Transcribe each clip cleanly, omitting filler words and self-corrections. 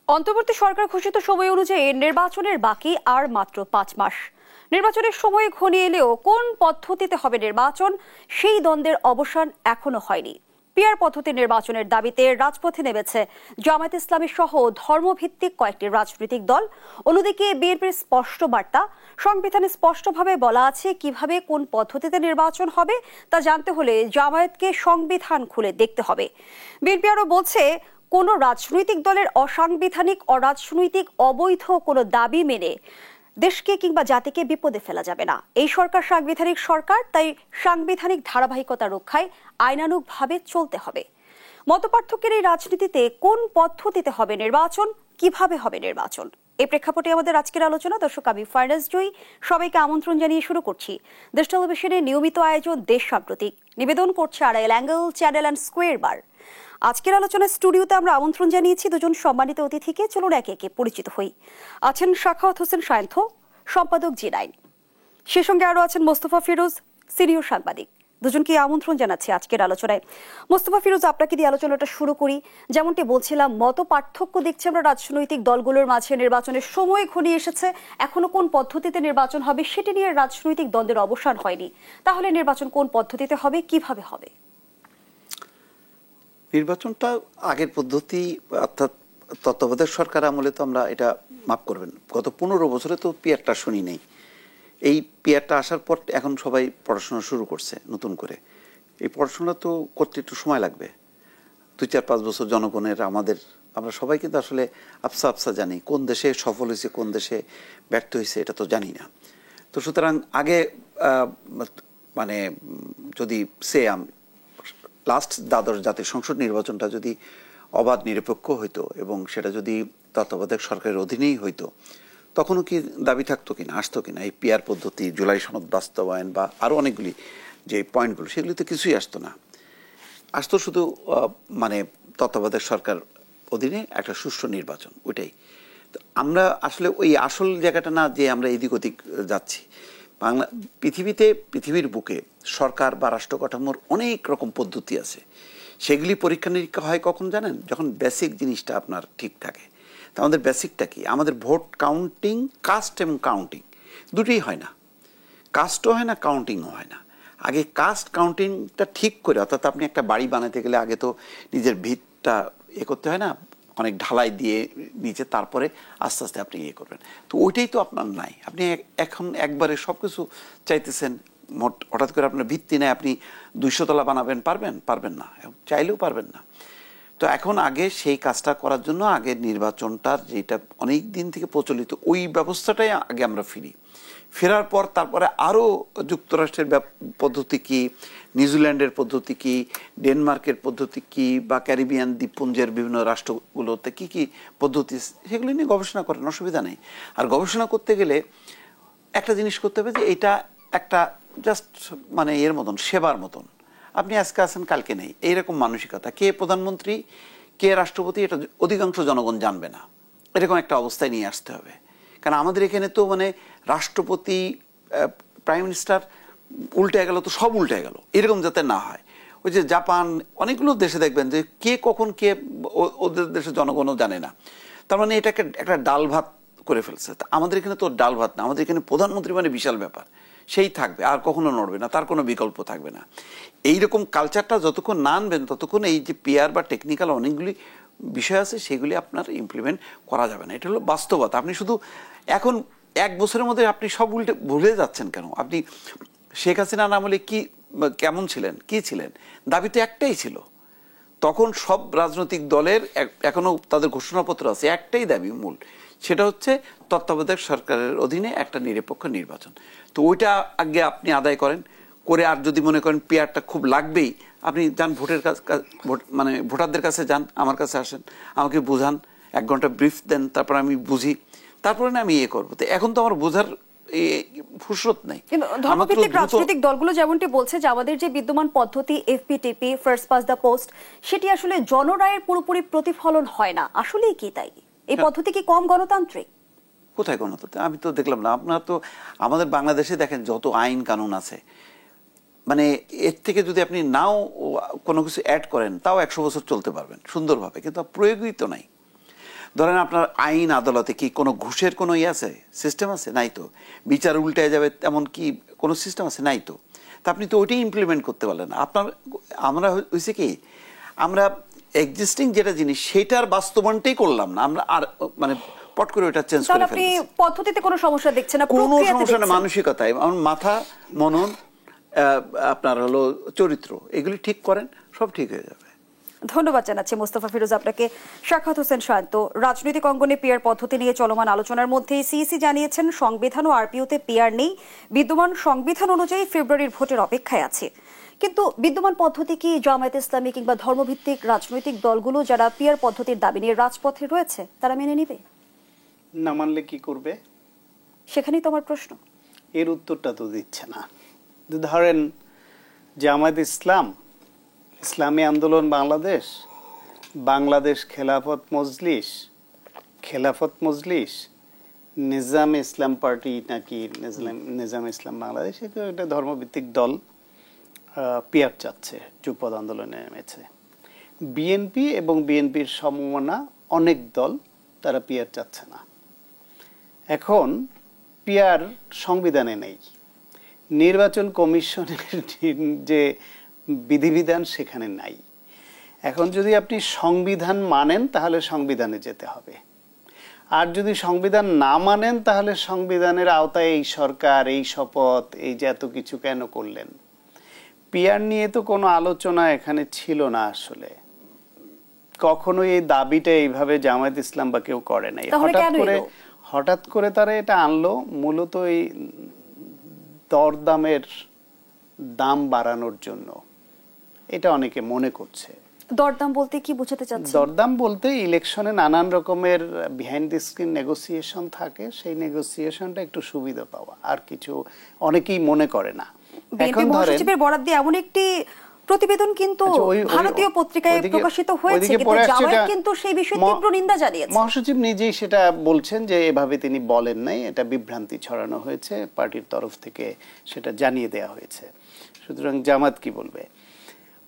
অন্তর্বর্তী সরকার ঘোষিত সময় অনুযায়ী নির্বাচনের বাকি আর মাত্র 5 মাস। নির্বাচনের সময় ঘনিয়ে এলেও কোন পদ্ধতিতে হবে নির্বাচন সেই দ্বন্দ্বের অবসান এখনো হয়নি। পিআর পদ্ধতি নির্বাচনের দাবিতে রাজপথে নেমেছে জামায়াত ইসলামী সহ ধর্মভিত্তিক কয়েকটি রাজনৈতিক দল। অন্যদিকে বিএনপির স্পষ্ট বার্তা, সংবিধানে স্পষ্টভাবে বলা আছে কিভাবে কোন পদ্ধতিতে নির্বাচন হবে তা জানতে হলে জামায়াতকে সংবিধান খুলে দেখতে হবে। বিএনপি আরও বলছে, কোন রাজনৈতিক দলের অসাংবিধানিক অরাজনৈতিক অবৈধ কোনো দাবি মেনে দেশকে কিংবা জাতিকে বিপদে ফেলা যাবে না। এই সরকার সাংবিধানিক সরকার, তাই সাংবিধানিক ধারাবাহিকতা রক্ষায় আইনানুগভাবে চলতে হবে। মতপার্থক্যের এই রাজনীতিতে কোন পদ্ধতিতে হবে নির্বাচন, কিভাবে হবে নির্বাচন, এই প্রেক্ষাপটে আমাদের আজকের আলোচনা। দর্শক, আমি ফারনাজ জয়ী, সবাইকে আমন্ত্রণ জানিয়ে শুরু করছি দেশ টেলিভিশনের নিয়মিত আয়োজন দেশ সাম্প্রতিক। নিবেদন করছে Arail angle channel and square বার। আজকের আলোচনার স্টুডিওতে আমরা আমন্ত্রণ জানিয়েছি দুজন সম্মানিত অতিথিকে। চলুন একে একে পরিচিত হই। আছেন সাখাওয়াত হোসেন সায়ন্থ, সম্পাদক জি9। সে সঙ্গে আরো আছেন মোস্তফা ফিরোজ, সিনিয়র সাংবাদিক। দুজনকে আমন্ত্রণ জানাচ্ছি আজকের আলোচনায়। মোস্তফা ফিরোজ, আপনাকে দিয়ে আলোচনাটা শুরু করি। যেমনটি বলছিলাম, মত পার্থক্য দেখছি আমরা রাজনৈতিক দলগুলোর মাঝে। নির্বাচনের সময় ঘনিয়ে এসেছে, এখনো কোন পদ্ধতিতে নির্বাচন হবে সেটি নিয়ে রাজনৈতিক দ্বন্দ্বের অবসান হয়নি। তাহলে নির্বাচন কোন পদ্ধতিতে হবে, কিভাবে হবে? নির্বাচনটা আগের পদ্ধতি, অর্থাৎ তত্ত্বাবধায়ক সরকার আমলে তো আমরা এটা মাফ করবেন, গত 15 বছরে তো পিআরটা শুনি নেই। এই পিআরটা আসার পর এখন সবাই পড়াশোনা শুরু করছে নতুন করে। এই পড়াশোনা তো করতে একটু সময় লাগবে, 2-4-5 বছর জনগণের, আমরা সবাই কিন্তু আসলে আফসা জানি কোন দেশে সফল হয়েছে কোন দেশে ব্যর্থ হয়েছে, এটা তো জানি না। তো সুতরাং আগে মানে যদি লাস্ট দ্বাদশ জাতীয় সংসদ নির্বাচনটা যদি অবাধ নিরপেক্ষ হইতো এবং সেটা যদি তত্ত্বাবধায়ক সরকারের অধীনেই হইতো, তখনও কি দাবি থাকতো কিনা, আসতো কিনা এই পিআর পদ্ধতি, জুলাই সনদ বাস্তবায়ন বা আরও অনেকগুলি যে পয়েন্টগুলো, সেগুলি তো কিছুই আসতো না। আসতো শুধু মানে তত্ত্বাবধায়ক সরকার অধীনে একটা সুষ্ঠু নির্বাচন, ওইটাই। তো আমরা আসলে ওই আসল জায়গাটা না, যে আমরা এদিক ওদিক যাচ্ছি। পৃথিবীর বুকে সরকার বা রাষ্ট্র কাঠামোর অনেক রকম পদ্ধতি আছে। সেগুলি পরীক্ষা নিরীক্ষা হয় কখন জানেন? যখন বেসিক জিনিসটা আপনার ঠিক থাকে। তা আমাদের বেসিকটা কি? আমাদের ভোট কাউন্টিং, কাস্ট এবং কাউন্টিং দুটোই হয় না। কাস্টও হয় না, কাউন্টিংও হয় না। আগে কাস্ট কাউন্টিংটা ঠিক করে, অর্থাৎ আপনি একটা বাড়ি বানাতে গেলে আগে তো নিজের ভিতটা করতে হয় না, অনেক ঢালাই দিয়ে নিচে, তারপরে আস্তে আস্তে আপনি করবেন। তো ওইটাই তো আপনার নাই। আপনি এখন একবারে সব কিছু চাইতেছেন, হঠাৎ করে আপনার ভিত্তি নেই, আপনি 200 তলা বানাবেন, পারবেন না, চাইলেও পারবেন না। তো এখন আগে সেই কাজটা করার জন্য আগে নির্বাচনটার, যেটা অনেক দিন থেকে প্রচলিত, ওই ব্যবস্থাটাই আগে আমরা ফেরার পর তারপরে আরও যুক্তরাষ্ট্রের পদ্ধতি কি, নিউজিল্যান্ডের পদ্ধতি কি, ডেনমার্কের পদ্ধতি কি, বা ক্যারিবিয়ান দ্বীপপুঞ্জের বিভিন্ন রাষ্ট্রগুলোতে কি কি পদ্ধতি, সেগুলি নিয়ে গবেষণা করেন, অসুবিধা নেই। আর গবেষণা করতে গেলে একটা জিনিস করতে হবে, যে এটা একটা জাস্ট মানে এর মতন, সেবার মতন। আপনি আজকে আছেন, কালকে নেই, এইরকম মানসিকতা। কে প্রধানমন্ত্রী, কে রাষ্ট্রপতি, এটা অধিকাংশ জনগণ জানবে না, এরকম একটা অবস্থায় নিয়ে আসতে হবে। কারণ আমাদের এখানে তো মানে রাষ্ট্রপতি, প্রাইম মিনিস্টার উল্টে গেল তো সব উল্টে গেল, এরকম যাতে না হয়। ওই যে জাপান, অনেকগুলো দেশে দেখবেন যে কে কখন কে, ওদের দেশে জনগণও জানে না। তার মানে এটাকে একটা ডাল ভাত করে ফেলছে। আমাদের এখানে তো ডাল ভাত না, আমাদের এখানে প্রধানমন্ত্রী মানে বিশাল ব্যাপার, সেই থাকবে, আর কখনো নড়বে না, তার কোনো বিকল্প থাকবে না। এইরকম কালচারটা যতক্ষণ না আনবেন, ততক্ষণ এই যে পিআর বা টেকনিক্যাল অনেকগুলি বিষয় আছে, সেগুলি আপনার ইমপ্লিমেন্ট করা যাবে না। এটা হলো বাস্তবতা। আপনি শুধু এখন 1 বছরের মধ্যে আপনি সব উল্টে ভুলে যাচ্ছেন কেন? আপনি শেখ হাসিনার আমলে কি, কেমন ছিলেন, কি ছিলেন? দাবি তো একটাই ছিল তখন সব রাজনৈতিক দলের, এখনো তাদের ঘোষণাপত্র আছে, একটাই দাবি মূল, সেটা হচ্ছে তত্ত্বাবধায়ক সরকারের অধীনে একটা নিরপেক্ষ নির্বাচন। তো ওইটা আগে আপনি আদায় করেন করে, আর যদি মনে করেন পিআরটা খুব লাগবেই, আপনি যান ভোটের মানে ভোটারদের কাছে যান, আমার কাছে আসেন, আমাকে বোঝান, 1 ঘন্টা ব্রিফ দেন, তারপর আমি বুঝি, তারপরে না আমি করবো। তো এখন তো আমার বোঝার ফুরসত নাই। ধর্মভিত্তিক রাজনৈতিক দলগুলো যেমনটি বলছে যে আমাদের যে বিদ্যমান পদ্ধতি FPTP, first pass the post, সেটি আসলে জনরায়ের পুরোপুরি প্রতিফলন হয় না। আসলে কি তাই? এই পদ্ধতি কি কম গণতান্ত্রিক? কোথায় গণতন্ত্র? আমি তো দেখলাম না। আপনার তো আমাদের বাংলাদেশে দেখেন যত আইন কানুন আছে, মানে এর থেকে যদি আপনি নাও কোনো কিছু অ্যাড করেন, তাও 100 বছর চলতে পারবেন সুন্দরভাবে, কিন্তু প্রয়োগই তো নাই। ধরেন আপনার আইন আদালতে কি কোনো ঘুষের কোনো ইয়ে আছে, সিস্টেম আছে? নাই তো। বিচার উল্টে যাবে তেমন কি কোনো সিস্টেম আছে? নাই তো। তা আপনি তো ওইটাই ইমপ্লিমেন্ট করতে পারলেন না। আমরা হয়েছে কি, আমরা এক্সিস্টিং যেটা জিনিস সেটার বাস্তবায়নটাই করলাম না, আমরা আর মানে পট করে ওটা চেঞ্জ করে আপনি ফেলতেছি। পদ্ধতিতে কোনো সমস্যা দেখছেন না, কোনো প্রক্রিয়াতে সমস্যা না, দেখছেন। মানসিকতায় আমার মাথা, মনন, আপনার হলো চরিত্র, এগুলি ঠিক করেন, সব ঠিক হয়ে যাবে। ধন্যবাদ জানাচ্ছি মোস্তফা ফিরোজ আপনাকে। সাখাওয়াত হোসেন শান্ত, রাজনৈতিক অঙ্গনে পিআর পদ্ধতি নিয়ে চলমান আলোচনার মধ্যে সিইসি জানিয়েছেন সংবিধান ও আরপিওতে পিআর নেই, বিদ্যমান সংবিধান অনুযায়ী ফেব্রুয়ারির ভোটের অপেক্ষায় আছে। কিন্তু বিদ্যমান পদ্ধতি কি জামায়াতে ইসলামী কিংবা ধর্মভিত্তিক রাজনৈতিক দলগুলো যারা পিআর পদ্ধতির দাবি নিয়ে রাজপথে রয়েছে তারা মেনে নেবে? না মানলে কি করবে? সেখানেই তো আমার প্রশ্ন। এর উত্তরটা তো দিচ্ছে না। ধরেন জামায়াত ইসলাম, ইসলামী আন্দোলন বাংলাদেশ, বাংলাদেশ খেলাফত মজলিস, নিজাম ইসলাম পার্টি নাকি নিজাম ইসলাম বাংলাদেশ, এটা ধর্মভিত্তিক দল পিআর চাচ্ছে, যুগপৎ আন্দোলনে নেমেছে। বিএনপি এবং বিএনপির সমমনা অনেক দল তারা পিআর চাচ্ছে না। এখন পিআর সংবিধানে নেই, নির্বাচন কমিশনের যে বিধিবিধান সেখানে নাই। এখন যদি আপনি সংবিধান মানেন তাহলে সংবিধানে যেতে হবে, আর যদি সংবিধান না মানেন তাহলে সংবিধানের আওতায় এই সরকার, এই শপথ, এই যে এত কিছু কেন করলেন? পিআর নিয়ে তো কোনো আলোচনা এখানে ছিল না আসলে, কখনোই এই দাবিটা এইভাবে জামায়াত ইসলাম বা কেউ করে নাই। হঠাৎ করে তারা এটা আনলো মূলত এই দরদামের দাম বাড়ানোর জন্য, এটা অনেকে মনে করছে। দরদাম বলতে কি বোঝাতে চাচ্ছেন? দরদাম বলতে ইলেকশনে নানান রকমের বিহাইন্ড দ্য স্ক্রিন নেগোসিয়েশন থাকে, সেই নেগোসিয়েশনটা একটু সুবিধা পাওয়া, আর কিছু অনেকেই মনে করে না। বিএনপি মহাসচিবের বরাত দিয়ে এমন একটি প্রতিবেদন কিন্তু ভারতীয় পত্রিকায় প্রকাশিত হয়েছে, কিন্তু জামায়াত কিন্তু সেই বিষয়ে তীব্র নিন্দা জানিয়েছে। মহাসচিব নিজেই সেটা বলছেন যে এভাবে তিনি বলেন নাই, এটা বিভ্রান্তি ছড়ানো হয়েছে, পার্টির তরফ থেকে সেটা জানিয়ে দেওয়া হয়েছে। সুতরাং জামাত কি বলবে?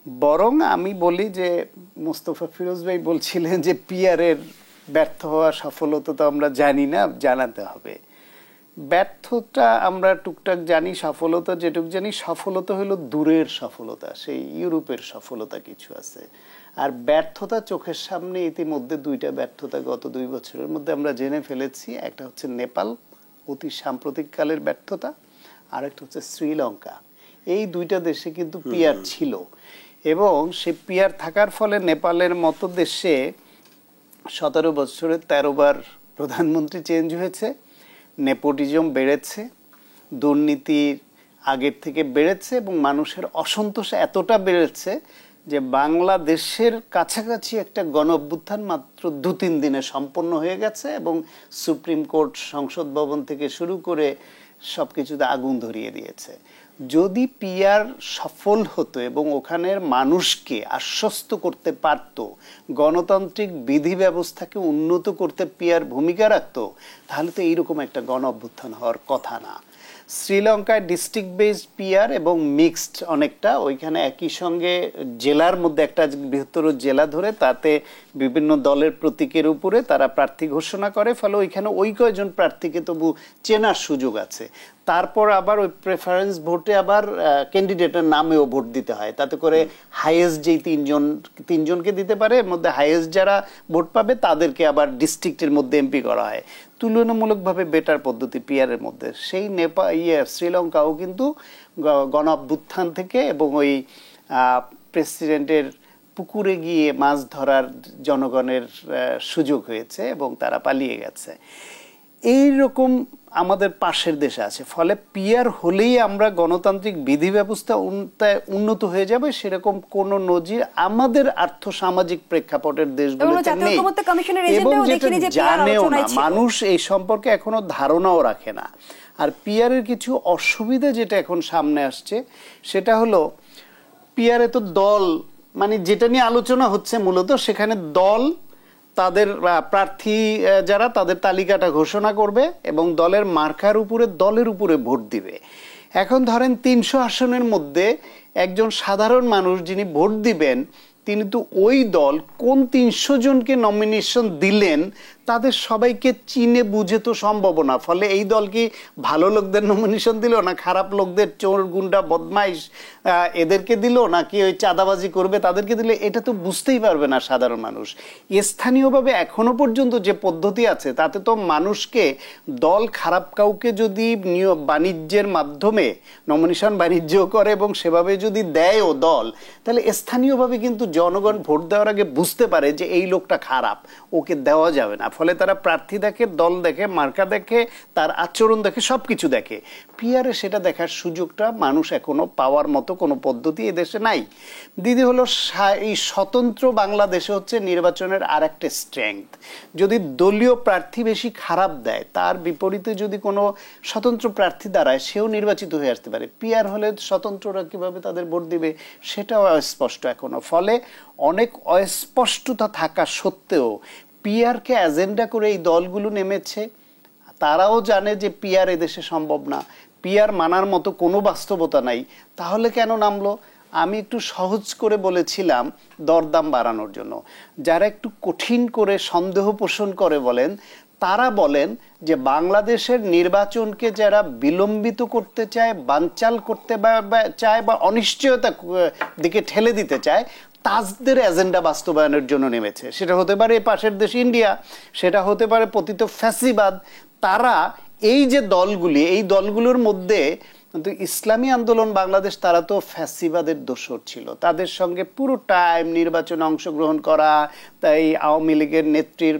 বরং আমি বলি যে মোস্তফা ফিরোজ ভাই বলছিলেন যে পিআর এর ব্যর্থ হওয়া সফলতা তো আমরা জানি না, জানাতে হবে। ব্যর্থতা আমরা টুকটাক জানি, সফলতা যেটুক জানি, সফলতা হলো দূরের সফলতা, সেই ইউরোপের সফলতা কিছু আছে। আর ব্যর্থতা চোখের সামনে ইতিমধ্যে দুইটা ব্যর্থতা গত 2 বছরের মধ্যে আমরা জেনে ফেলেছি। একটা হচ্ছে নেপাল, অতি সাম্প্রতিক কালের ব্যর্থতা, আর একটা হচ্ছে শ্রীলঙ্কা। এই দুইটা দেশে কিন্তু পিআর ছিল, এবং সে পিআর থাকার ফলে নেপালের মতো দেশে 17 বছরে 13 বার প্রধানমন্ত্রী চেঞ্জ হয়েছে, নেপোটিজম বেড়েছে, দুর্নীতি আগের থেকে বেড়েছে, এবং মানুষের অসন্তোষ এতটা বেড়েছে যে বাংলাদেশের কাছাকাছি একটা গণ অভ্যুত্থান মাত্র 2-3 দিনে সম্পন্ন হয়ে গেছে, এবং সুপ্রিম কোর্ট, সংসদ ভবন থেকে শুরু করে সবকিছুতে আগুন ধরিয়ে দিয়েছে। যদি পিআর সফল হতো এবং ওখানের মানুষকে আশ্বস্ত করতে পারত, গণতান্ত্রিক বিধি ব্যবস্থাকে উন্নত করতে পিআর ভূমিকা রাখতো, তাহলে তো এইরকম একটা গণ অভ্যুত্থান হওয়ার কথা না। শ্রীলঙ্কায় ডিস্ট্রিক্ট বেসড পিআর এবং মিক্সড অনেকটা, ওইখানে একই সঙ্গে জেলার মধ্যে একটা বৃহত্তর জেলা ধরে তাতে বিভিন্ন দলের প্রতীকের উপরে তারা প্রার্থী ঘোষণা করে, ফলে ওইখানে ওই কয়জন প্রার্থীকে তবু চেনার সুযোগ আছে। তারপর আবার ওই প্রেফারেন্স ভোটে আবার ক্যান্ডিডেটের নামেও ভোট দিতে হয়, তাতে করে হাইয়েস্ট যেই তিনজনকে দিতে পারে, এর মধ্যে হাইয়েস্ট যারা ভোট পাবে তাদেরকে আবার ডিস্ট্রিক্টের মধ্যে এমপি করা হয়। তুলনামূলকভাবে বেটার পদ্ধতি পিআর এর মধ্যে। সেই শ্রীলঙ্কাও কিন্তু গণ অভ্যুত্থান থেকে এবং ওই প্রেসিডেন্টের পুকুরে গিয়ে মাছ ধরার জনগণের সুযোগ হয়েছে এবং তারা পালিয়ে গেছে। এইরকম আমাদের পাশের দেশে আছে, ফলে পিআর হলেই আমরা গণতান্ত্রিক বিধি ব্যবস্থা উন্নত হয়ে যাবে সেরকম কোন নজির আমাদের আর্থসামাজিক প্রেক্ষাপটের দেশগুলোতে নেই, এবং যেটা জানেও না, মানুষ এই সম্পর্কে এখনো ধারণাও রাখে না। আর পিআর এর কিছু অসুবিধা যেটা এখন সামনে আসছে সেটা হলো, পিআর এ তো দল, মানে যেটা নিয়ে আলোচনা হচ্ছে মূলত, সেখানে দল তাদের প্রার্থী যারা তাদের তালিকাটা ঘোষণা করবে এবং দলের মার্কার উপরে, দলের উপরে ভোট দিবে। এখন ধরেন 300 আসনের মধ্যে একজন সাধারণ মানুষ যিনি ভোট দিবেন, তিনি তো ওই দল কোন 300 জনকে নমিনেশন দিলেন তাদের সবাইকে চিনে বুঝে তো সম্ভব না। ফলে এই দল কি ভালো লোকদের নমিনেশন দিল, না খারাপ লোকদের, চোর গুন্ডা বদমাইশ এদেরকে দিল, নাকি ওই চাঁদাবাজি করবে তাদেরকে দিলে, এটা তো বুঝতেই পারবে না সাধারণ মানুষ। স্থানীয়ভাবে এখনো পর্যন্ত যে পদ্ধতি আছে তাতে তো মানুষকে, দল খারাপ কাউকে যদি বাণিজ্যের মাধ্যমে নমিনেশন বাণিজ্য করে এবং সেভাবে যদি দেয়ও দল, তাহলে স্থানীয়ভাবে কিন্তু জনগণ ভোট দেওয়ার আগে বুঝতে পারে যে এই লোকটা খারাপ, ওকে দেওয়া যাবে না। ফলে তারা প্রার্থী দেখে, দল দেখে, মার্কা দেখে, তার আচরণ দেখে, সবকিছু দেখে। পিআরে সেটা দেখার সুযোগটা মানুষ এখনো পাওয়ার মতো কোনো পদ্ধতি এদেশে নাই। দিদি হলো এই স্বতন্ত্র বাংলাদেশে হচ্ছে নির্বাচনের আর একটা স্ট্রেংথ। যদি দলীয় প্রার্থী বেশি খারাপ দেয়, তার বিপরীতে যদি কোনো স্বতন্ত্র প্রার্থী দাঁড়ায়, সেও নির্বাচিত হয়ে আসতে পারে। পিআর হলে স্বতন্ত্ররা কিভাবে তাদের ভোট দিবে সেটাও অস্পষ্ট এখনো। ফলে অনেক অস্পষ্টতা থাকা সত্ত্বেও পিআরকে এজেন্ডা করে এই দলগুলো নেমেছে। তারাও জানে যে পিআর এদেশে সম্ভব না, পিআর মানার মতো কোনো বাস্তবতা নাই। তাহলে কেন নামলো? আমি একটু সহজ করে বলেছিলাম দরদাম বাড়ানোর জন্য। যারা একটু কঠিন করে সন্দেহ পোষণ করে বলেন, তারা বলেন যে বাংলাদেশের নির্বাচনকে যারা বিলম্বিত করতে চায়, বানচাল করতে চায় বা অনিশ্চয়তা দিকে ঠেলে দিতে চায়, তাদের এজেন্ডা বাস্তবায়নের জন্য নেমেছে। সেটা হতে পারে পাশের দেশ ইন্ডিয়া, সেটা হতে পারে পতিত ফ্যাসিবাদ। তারা এই যে দলগুলি, এই দলগুলোর মধ্যে কিন্তু ইসলামী আন্দোলন বাংলাদেশ, তারা তো ফ্যাসিবাদের দোসর ছিল। তাদের সঙ্গে পুরো টাইম নির্বাচনে অংশগ্রহণ করা, তাই আওয়ামী লীগের নেত্রীর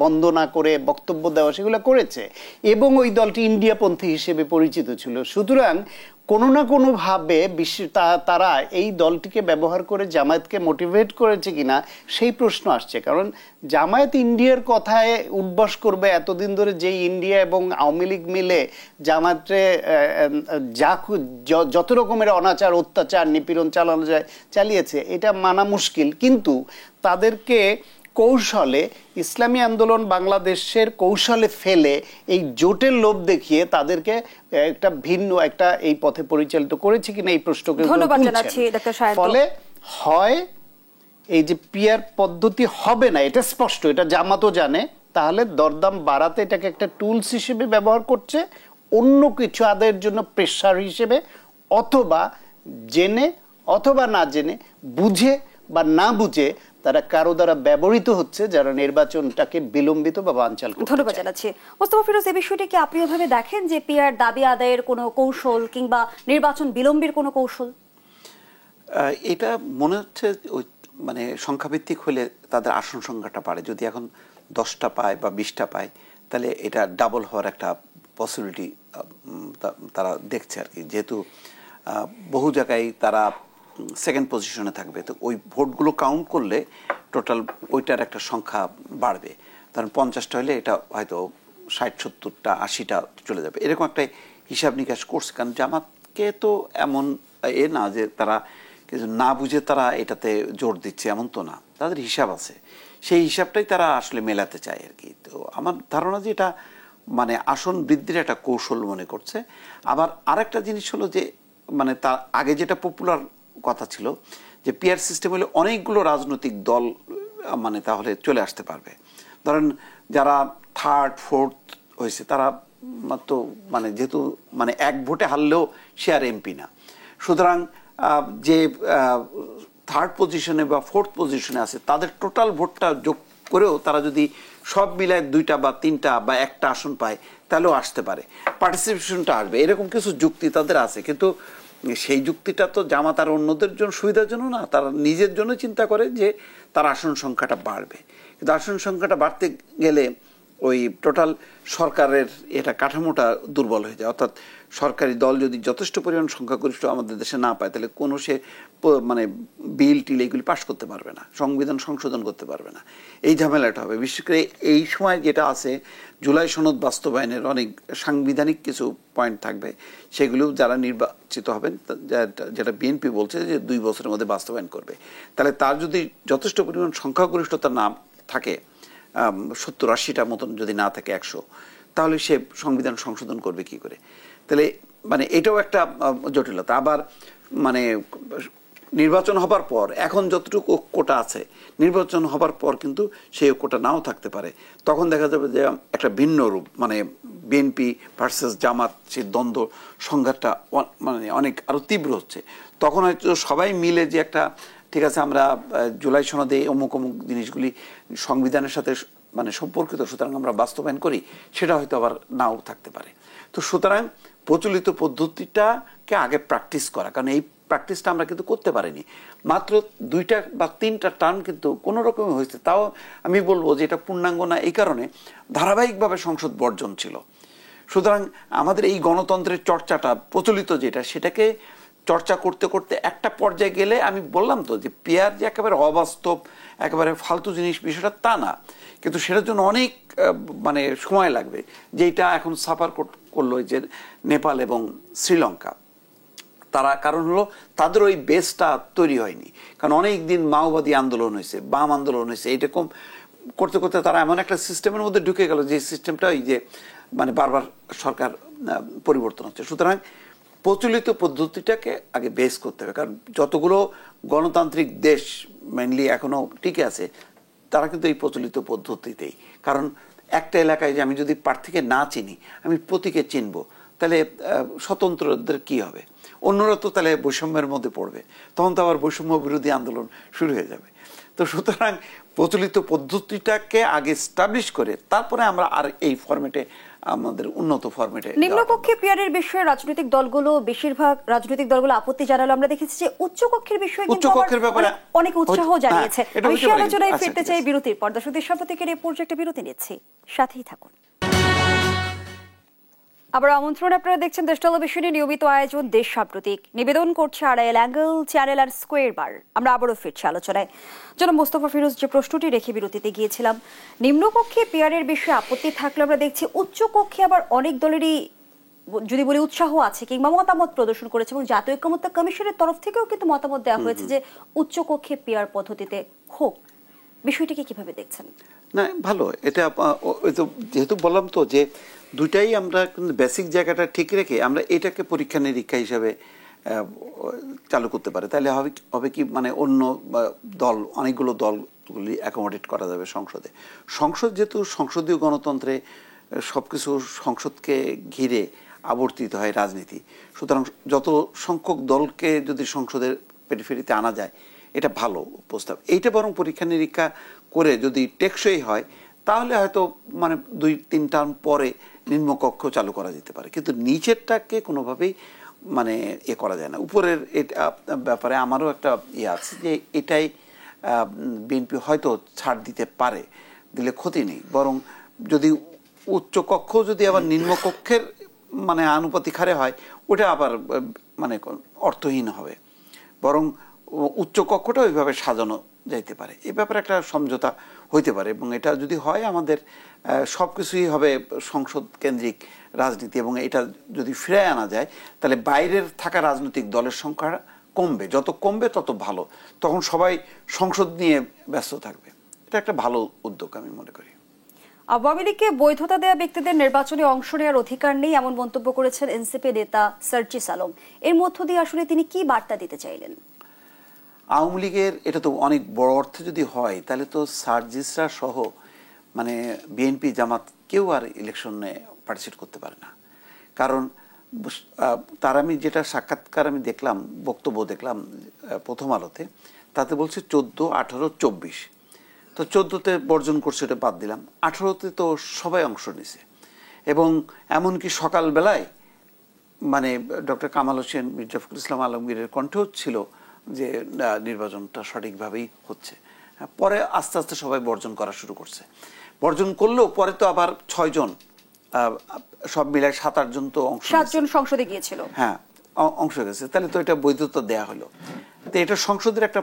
বন্দনা করে বক্তব্য দেওয়া, সেগুলো করেছে। এবং ওই দলটি ইন্ডিয়াপন্থী হিসেবে পরিচিত ছিল। সুতরাং কোনো না কোনোভাবে তারা এই দলটিকে ব্যবহার করে জামায়াতকে মোটিভেট করেছে কিনা সেই প্রশ্ন আসছে। কারণ জামায়াত ইন্ডিয়ার কথায় উদ্বাস করবে এতদিন ধরে, যেই ইন্ডিয়া এবং আওয়ামী লীগ মিলে জামায়াতে যত রকমের অনাচার, অত্যাচার, নিপীড়ন চালানো যায় চালিয়েছে, এটা মানা মুশকিল। কিন্তু তাদেরকে কৌশলে, ইসলামী আন্দোলন বাংলাদেশের কৌশলে ফেলে, এই জোটের লোভ দেখিয়ে তাদেরকে একটা ভিন্ন একটা এই পথে পরিচালিত করেছে কিনা এই প্রশ্নকে ধন্যবাদ জানাচ্ছি ডক্টর সায়ন্ত। ফলে হয় এই যে পিআর পদ্ধতি হবে না, এটা স্পষ্ট, এটা জামাতও জানে। তাহলে দরদাম বাড়াতে এটাকে একটা টুলস হিসেবে ব্যবহার করছে, অন্য কিছু আদায়ের জন্য প্রেসার হিসেবে, অথবা জেনে অথবা না জেনে, বুঝে বা না বুঝে তারা কারো দ্বারা ব্যবহৃত হচ্ছে, যারা নির্বাচনটাকে বিলম্বিত বা বানচাল করতে চায়। ধন্যবাদ জানাচ্ছি। মোস্তফা ফিরোজ, এই বিষয়টি কি আপনি এভাবে দেখেন যে পিআর দাবি আদায়ের কোনো কৌশল কিংবা নির্বাচন বিলম্বের কোনো কৌশল? এটা মনে হচ্ছে ওই মানে সংখ্যাভিত্তিক হলে তাদের আসন সংখ্যাটা বাড়ে। যদি এখন 10টা পায় বা 20টা পায়, তাহলে এটা ডাবল হওয়ার একটা পসিবিলিটি তারা দেখছে আর কি। যেহেতু বহু জায়গায় তারা সেকেন্ড পজিশনে থাকবে, তো ওই ভোটগুলো কাউন্ট করলে টোটাল ওইটার একটা সংখ্যা বাড়বে। কারণ 50টা হলে এটা হয়তো 60-70টা 80টা চলে যাবে, এরকম একটা হিসাব নিকাশ করছে। কারণ জামাতকে তো এমন না যে তারা কিছু না বুঝে তারা এটাতে জোর দিচ্ছে, এমন তো না, তাদের হিসাব আছে। সেই হিসাবটাই তারা আসলে মেলাতে চায় আর কি। তো আমার ধারণা যে এটা মানে আসন বৃদ্ধির একটা কৌশল মনে করছে। আবার আরেকটা জিনিস হলো যে মানে তার আগে যেটা পপুলার কথা ছিল যে পিআর সিস্টেম হলে অনেকগুলো রাজনৈতিক দল মানে তাহলে চলে আসতে পারবে। ধরেন যারা থার্ড ফোর্থ হয়েছে তারা তো মানে যেহেতু মানে এক ভোটে হারলেও সে আর এমপি না, সুতরাং যে থার্ড পজিশনে বা ফোর্থ পজিশনে আছে তাদের টোটাল ভোটটা যোগ করেও তারা যদি সব মিলায় 2টা বা 3টা বা 1টা আসন পায়, তাহলেও আসতে পারে, পার্টিসিপেশনটা আসবে, এরকম কিছু যুক্তি তাদের আছে। কিন্তু সেই যুক্তিটা তো জামাত আর অন্যদের জন্য সুবিধার জন্য না, তারা নিজের জন্য চিন্তা করে যে তার আসন সংখ্যাটা বাড়বে। কিন্তু আসন সংখ্যাটা বাড়তে গেলে ওই টোটাল সরকারের এটা কাঠামোটা দুর্বল হয়ে যায়। অর্থাৎ সরকারি দল যদি যথেষ্ট পরিমাণ সংখ্যাগরিষ্ঠ আমাদের দেশে না পায়, তাহলে কোনো সে মানে বিল টিল এগুলি পাশ করতে পারবে না, সংবিধান সংশোধন করতে পারবে না, এই ঝামেলাটা হবে। বিশেষ করে এই সময় যেটা আছে, জুলাই সনদ বাস্তবায়নের অনেক সাংবিধানিক কিছু পয়েন্ট থাকবে, সেগুলো যারা নির্বাচিত হবেন, যেটা বিএনপি বলছে যে 2 বছরের মধ্যে বাস্তবায়ন করবে, তাহলে তার যদি যথেষ্ট পরিমাণ সংখ্যাগরিষ্ঠতা না থাকে, 70-80টা মতন যদি না থাকে 100, তাহলে সে সংবিধান সংশোধন করবে কি করে? তাহলে মানে এটাও একটা জটিলতা। আবার মানে নির্বাচন হবার পর এখন যতটুকু কোটা আছে, নির্বাচন হবার পর কিন্তু সেই কোটা নাও থাকতে পারে। তখন দেখা যাবে যে একটা ভিন্ন রূপ, মানে বিএনপি ভার্সেস জামাত সেই দ্বন্দ্ব সংঘাতটা মানে অনেক আরো তীব্র হচ্ছে। তখন হয়তো সবাই মিলে যে একটা ঠিক আছে আমরা জুলাই সনদে অমুক অমুক জিনিসগুলি সংবিধানের সাথে মানে সম্পর্কিত, সুতরাং আমরা বাস্তবায়ন করি, সেটা হয়তো আবার নাও থাকতে পারে। তো সুতরাং প্রচলিত পদ্ধতিটাকে আগে প্র্যাকটিস করা, কারণ এই প্র্যাকটিসটা আমরা কিন্তু করতে পারিনি। মাত্র 2টা বা 3টা টার্ম কিন্তু কোনো রকমই হয়েছে, তাও আমি বলবো যে এটা পূর্ণাঙ্গ না এই কারণে ধারাবাহিকভাবে সংসদ বর্জন ছিল। সুতরাং আমাদের এই গণতন্ত্রের চর্চাটা প্রচলিত যেটা, সেটাকে চর্চা করতে করতে একটা পর্যায়ে গেলে, আমি বললাম তো যে পিয়ার যে একেবারে অবাস্তব একেবারে ফালতু জিনিস বিষয়টা তা না, কিন্তু সেটার জন্য অনেক মানে সময় লাগবে। যেটা এখন সাফার করলো যে নেপাল এবং শ্রীলঙ্কা, তারা কারণ হলো তাদের ওই বেসটা তৈরি হয়নি। কারণ অনেক দিন মাওবাদী আন্দোলন হয়েছে, বাম আন্দোলন হয়েছে, এইরকম করতে করতে তারা এমন একটা সিস্টেমের মধ্যে ঢুকে গেল যে সিস্টেমটা ওই যে মানে বারবার সরকার পরিবর্তন হচ্ছে। সুতরাং প্রচলিত পদ্ধতিটাকে আগে বেস করতে হবে, কারণ যতগুলো গণতান্ত্রিক দেশ মেনলি এখনো টিকে আছে তারা কিন্তু এই প্রচলিত পদ্ধতিতেই। কারণ একটা এলাকায় যে আমি যদি প্রার্থীকে না চিনি, আমি প্রতীকে চিনবো, তাহলে স্বতন্ত্রদের কি হবে? অন্যরা তো তাহলে বৈষম্যের মধ্যে পড়বে, তখন তো আবার বৈষম্য বিরোধী আন্দোলন শুরু হয়ে যাবে। তো সুতরাং প্রচলিত পদ্ধতিটাকে আগে এস্টাবলিশ করে তারপরে আমরা আর এই ফরম্যাটে আমাদের উন্নত ফরম্যাটে। নিম্নকক্ষে পিয়ারের বিষয়ে রাজনৈতিক দলগুলো, বেশিরভাগ রাজনৈতিক দলগুলো আপত্তি জানালো। আমরা দেখেছি যে উচ্চকক্ষের বিষয়ে কিন্তু অনেক উৎসাহ জানিয়েছে। আমি সেই আলোচনায় ফিরতে চাই বিরতির পর। দর্শকদের সাম্প্রতিকের এই পর্যায়ে বিরতি নিচ্ছি, সাথেই থাকুন। আবার আমন্ত্রণ, আপনারা দেখছেন দেশ টেলিভিশনের নিয়মিত আয়োজন দেশ সাম্প্রতিক। নিবেদন করছে আড়াইল অ্যাঙ্গেল চ্যানেল আর স্কোয়ার বার। আমরা আবারও ফিরছি আলোচনায়। জনাব মোস্তফা ফিরোজ, যে প্রশ্নটি রেখে বিরতিতে গিয়েছিলাম, নিম্নকক্ষে পিয়ারের বিষয়ে আপত্তি থাকলে আমরা দেখছি উচ্চকক্ষে আবার অনেক দলেরই যদি বলি উৎসাহ আছে কিংবা মতামত প্রদর্শন করেছে, এবং জাতীয় ঐকমত্য কমিশনের তরফ থেকেও কিন্তু মতামত দেওয়া হয়েছে যে উচ্চকক্ষে পিয়ার পদ্ধতিতে হোক। বিষয়টিকে কিভাবে দেখছেন? না, ভালো। এটা যেহেতু বললাম তো যে দুইটাই আমরা কিন্তু বেসিক জায়গাটা ঠিক রেখে আমরা এটাকে পরীক্ষা নিরীক্ষা হিসাবে চালু করতে পারি, তাহলে হবে কি মানে অন্য দল, অনেকগুলো দলগুলি অ্যাকোমোডেট করা যাবে সংসদে। সংসদ যেহেতু সংসদীয় গণতন্ত্রে সবকিছু সংসদকে ঘিরে আবর্তিত হয় রাজনীতি, সুতরাং যত সংখ্যক দলকে যদি সংসদের পেরিফেরিতে আনা যায় এটা ভালো প্রস্তাব। এইটা বরং পরীক্ষা নিরীক্ষা করে যদি টেকসই হয় তাহলে হয়তো মানে 2-3 টার্ম পরে নিম্নকক্ষ চালু করা যেতে পারে, কিন্তু নিচেরটাকে কোনোভাবেই মানে করা যায় না। উপরের এটা ব্যাপারে আমারও একটা আছে যে এটাই বিএনপি হয়তো ছাড় দিতে পারে, দিলে ক্ষতি নেই। বরং যদি উচ্চকক্ষ যদি আবার নিম্নকক্ষের মানে আনুপাতিক হারে হয়, ওটা আবার মানে অর্থহীন হবে। বরং উচ্চকক্ষটা ওইভাবে সাজানো যাইতে পারে, এ ব্যাপারে একটা সমঝোতা হইতে পারে। এবং এটা যদি হয় আমাদের সব কিছুই হবে সংসদ কেন্দ্রিক রাজনীতি, এবং এটা যদি ফিরে আনা যায় তাহলে বাইরের থাকা রাজনৈতিক দলের সংখ্যা কমবে, যত কমবে তত ভালো, তখন সবাই সংসদ নিয়ে ব্যস্ত থাকবে। এটা একটা ভালো উদ্যোগ আমি মনে করি। আওয়ামী লীগকে বৈধতা দেওয়া ব্যক্তিদের নির্বাচনে অংশ নেওয়ার অধিকার নেই, এমন মন্তব্য করেছেন এনসিপি নেতা সার্জিস আলম। এর মধ্য দিয়ে আসলে তিনি কি বার্তা দিতে চাইলেন? আওয়ামী লীগের এটা তো অনেক বড় অর্থে যদি হয় তাহলে তো সার্জিসরা সহ মানে বিএনপি জামাত কেউ আর ইলেকশনে পার্টিসিপেট করতে পারে না। কারণ তার আমি যেটা সাক্ষাৎকার আমি দেখলাম, বক্তব্য দেখলাম প্রথম আলোতে, তাতে বলছে 14, 18, 24। তো 14তে বর্জন করছে, এটা বাদ দিলাম। 18তে তো সবাই অংশ নিছে, এবং এমনকি সকালবেলায় মানে ডক্টর কামাল হোসেন, মির্জা ফখরুল ইসলাম আলমগীরের কণ্ঠেও ছিল যে নির্বাচনটা সঠিকভাবেই হচ্ছে। পরে আস্তে আস্তে সবাই বর্জন করা শুরু করছে। বর্জন করলেও পরে তো আবার 6 জন, সব মিলায় 7-8 জন তো অংশ, 7 জন সংসদে গিয়েছিল। হ্যাঁ, অংশ গেছে। তাহলে তো এটা বৈধতা দেয়া হলো। তো এটা সংসদের একটা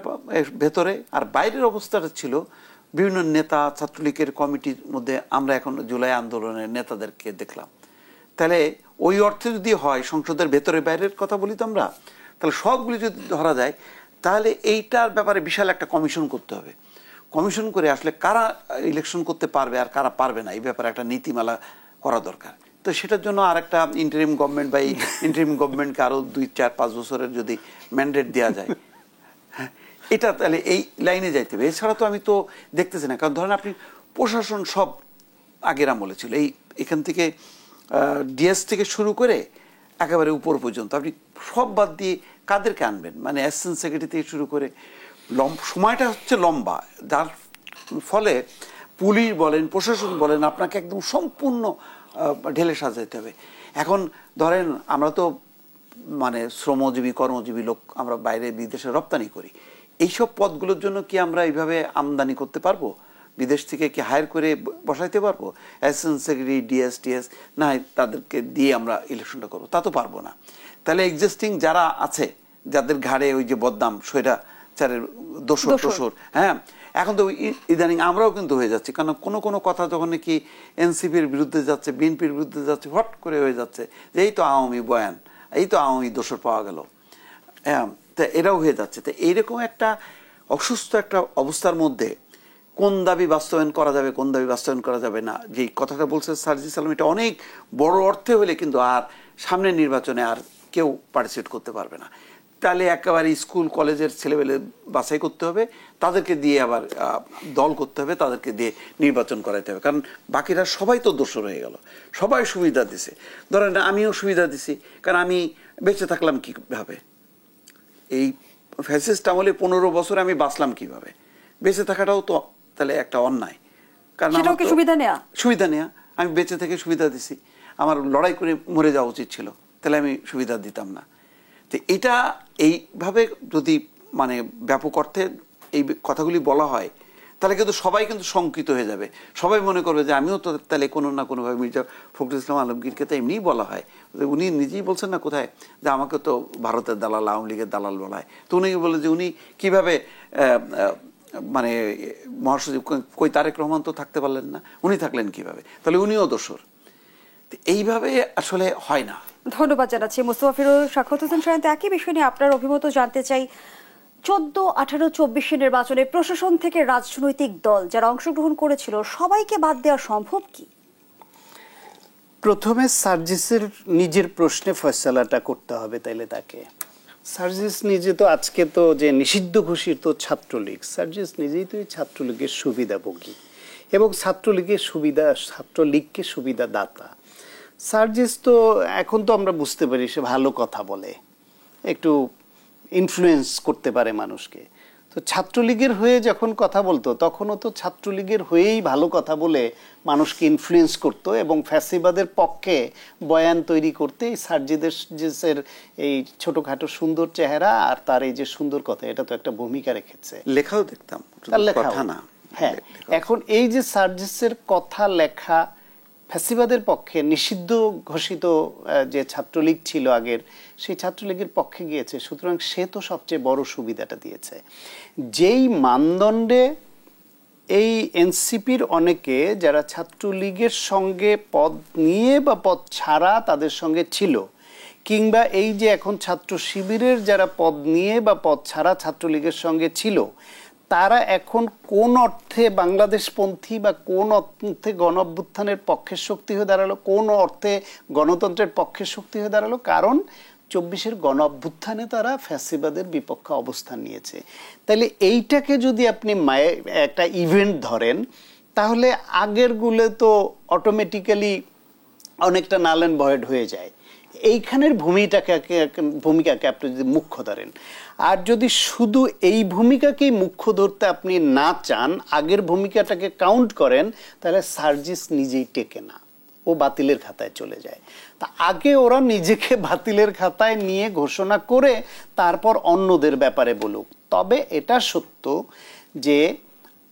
ভেতরে, আর বাইরের অবস্থাটা ছিল বিভিন্ন নেতা, ছাত্রলীগের কমিটির মধ্যে আমরা এখন জুলাই আন্দোলনের নেতাদেরকে দেখলাম। তাহলে ওই অর্থে যদি হয় সংসদের ভেতরে বাইরের কথা বলি তো আমরা, তাহলে সবগুলি যদি ধরা যায় তাহলে এইটার ব্যাপারে বিশাল একটা কমিশন করতে হবে। কমিশন করে আসলে কারা ইলেকশন করতে পারবে আর কারা পারবে না এই ব্যাপারে একটা নীতিমালা করা দরকার। তো সেটার জন্য আর একটা ইন্টারিম গভর্নমেন্ট বা এই ইন্টারিম গভর্নমেন্টকে আরও 2, 4, 5 বছরের যদি ম্যান্ডেট দেওয়া যায়, হ্যাঁ, এটা তাহলে এই লাইনে যাইতে হবে। এছাড়া তো আমি তো দেখতেছি না, কারণ ধরেন আপনি প্রশাসন সব আগের আমলে ছিল, এখান থেকে ডিএস থেকে শুরু করে একেবারে উপর পর্যন্ত আপনি সব বাদ দিয়ে কাদেরকে আনবেন? মানে অ্যাসিস্ট্যান্ট সেক্রেটারি থেকে শুরু করে সময়টা হচ্ছে লম্বা, যার ফলে পুলিশ বলেন, প্রশাসন বলেন, আপনাকে একদম সম্পূর্ণ ঢেলে সাজাইতে হবে। এখন ধরেন আমরা তো মানে শ্রমজীবী কর্মজীবী লোক, আমরা বাইরে বিদেশে রপ্তানি করি, এইসব পদগুলোর জন্য কি আমরা এইভাবে আমদানি করতে পারবো? বিদেশ থেকে কি হায়ার করে বসাইতে পারবো? অ্যাসিস্ট্যান্ট সেক্রেটারি, ডিএস টিএস না তাদেরকে দিয়ে আমরা ইলেকশনটা করবো? তা তো পারবো না। তাহলে এক্সিস্টিং যারা আছে, যাদের ঘাড়ে ওই যে বদনাম স্বৈরাচারের দোসর, হ্যাঁ, এখন তো ইদানিং আমরাও কিন্তু হয়ে যাচ্ছি, কারণ কোনো কোনো কথা যখন নাকি এনসিপির বিরুদ্ধে যাচ্ছে, বিএনপির বিরুদ্ধে যাচ্ছে, হট করে হয়ে যাচ্ছে যে এই তো আওয়ামী বয়ান, এই তো আওয়ামী দোসর পাওয়া গেল, হ্যাঁ, তা এরাও হয়ে যাচ্ছে। তো এইরকম একটা অসুস্থ একটা অবস্থার মধ্যে কোন দাবি বাস্তবায়ন করা যাবে, কোন দাবি বাস্তবায়ন করা যাবে না, যে কথাটা বলছে সার্জিস আলম, এটা অনেক বড় অর্থে হলে কিন্তু আর সামনের নির্বাচনে আর কেউ পার্টিসিপেট করতে পারবে না। তাহলে একেবারে স্কুল কলেজের ছেলেবেলে বাছাই করতে হবে, তাদেরকে দিয়ে আবার দল করতে হবে, তাদেরকে দিয়ে নির্বাচন করাইতে হবে, কারণ বাকিরা সবাই তো দোষর হয়ে গেল, সবাই সুবিধা দিছে। ধরেন আমিও সুবিধা দিছি, কারণ আমি বেঁচে থাকলাম কীভাবে? এই ফ্যাসিস্ট আমলে 15 বছর আমি বাঁচলাম কিভাবে? বেঁচে থাকাটাও তো তাহলে একটা অন্যায়, কারণ সুবিধা নেয়া, আমি বেঁচে থেকে সুবিধা দিছি, আমার লড়াই করে মরে যাওয়া উচিত ছিল, তাহলে আমি সুবিধা দিতাম না। তো এটা এইভাবে যদি মানে ব্যাপক অর্থে এই কথাগুলি বলা হয়, তাহলে কিন্তু সবাই কিন্তু শঙ্কিত হয়ে যাবে, সবাই মনে করবে যে আমিও তো তাহলে কোনো না কোনোভাবে মির্জা ফখরুল ইসলাম আলমগীরকে তো এমনিই বলা হয়, উনি নিজেই বলছেন না কোথায় যে আমাকে তো ভারতের দালাল, আওয়ামী লীগের দালাল বলা হয়। তো উনি বলে যে উনি কিভাবে মানে মহাসচিব, কই তারেক রহমান তো থাকতে পারলেন না, উনি থাকলেন কিভাবে? তাহলে উনিও দোষর। এইভাবে আসলে হয় না। ধন্যবাদ জানাচ্ছি মোস্তফা ফিরোজ, সাখাওয়াত হোসেন শাহিন। একই বিষয় নিয়ে আপনার অভিমত জানতে চাই। 14, 18, 24 নির্বাচনে প্রশাসন থেকে রাজনৈতিক দল যারা অংশগ্রহণ করেছিল সবাইকে বাদ দেওয়া সম্ভব কি? প্রথমে সার্জিসের নিজের প্রশ্নে ফয়সালাটা করতে হবে, তাইলে তাকে। সার্জিস নিজে তো আজকে তো যে নিষিদ্ধ ঘোষিত ছাত্রলীগ, সার্জিস নিজেই তো এই ছাত্রলীগের সুবিধাভোগী এবং ছাত্রলীগকে সুবিধা দাতা। সার্জিস তো এখন তো আমরা বুঝতে পারি সে ভালো কথা বলে, একটু ইনফ্লুয়েন্স করতে পারে মানুষকে। তো ছাত্রলীগের হয়ে যখন কথা বলতো তখনও তো ছাত্রলীগের হয়েই ভালো কথা বলে মানুষকে ইনফ্লুয়েন্স করতো এবং ফ্যাসিবাদের পক্ষে বয়ান তৈরি করতে এই সার্জিসের এই ছোটখাটো সুন্দর চেহারা আর তার এই যে সুন্দর কথা, এটা তো একটা ভূমিকা রেখেছে। লেখাও দেখতাম, কথা না। হ্যাঁ, এখন এই যে সার্জিসের কথা লেখা ফ্যাসিবাদের পক্ষে, নিষিদ্ধ ঘোষিত যে ছাত্রলীগ ছিল আগের, সেই ছাত্রলীগের পক্ষে গিয়েছে, সুতরাং সে তো সবচেয়ে বড় সুবিধাটা দিয়েছে। যেই মানদণ্ডে এই এনসিপির অনেকে যারা ছাত্রলীগের সঙ্গে পদ নিয়ে বা পদ ছাড়া তাদের সঙ্গে ছিল, কিংবা এই যে এখন ছাত্র শিবিরের যারা পদ নিয়ে বা পদ ছাড়া ছাত্রলীগের সঙ্গে ছিল, তারা এখন কোন অর্থে বাংলাদেশপন্থী বা কোন অর্থে গণ অভ্যুত্থানের পক্ষের শক্তি হয়ে দাঁড়ালো, কোন অর্থে গণতন্ত্রের পক্ষের শক্তি হয়ে দাঁড়ালো? কারণ 24-এর গণ অভ্যুত্থানে তারা ফ্যাসিবাদের বিপক্ষে অবস্থান নিয়েছে। তাহলে এইটাকে যদি আপনি একটা ইভেন্ট ধরেন, তাহলে আগেরগুলো তো অটোমেটিক্যালি অনেকটা নাল অ্যান্ড ভয়েড হয়ে যায়। এইখানের ভূমিকাকে আপনি যদি মুখ্য ধরেন, আর যদি শুধু এই ভূমিকাকেই মুখ্য ধরতে আপনি না চান, আগের ভূমিকাটাকে কাউন্ট করেন, তাহলে সার্জিস নিজেই টেকে না, ও বাতিলের খাতায় চলে যায়। তা আগে ওরা নিজেকে বাতিলের খাতায় নিয়ে ঘোষণা করে তারপর অন্যদের ব্যাপারে বলুক। তবে এটা সত্য যে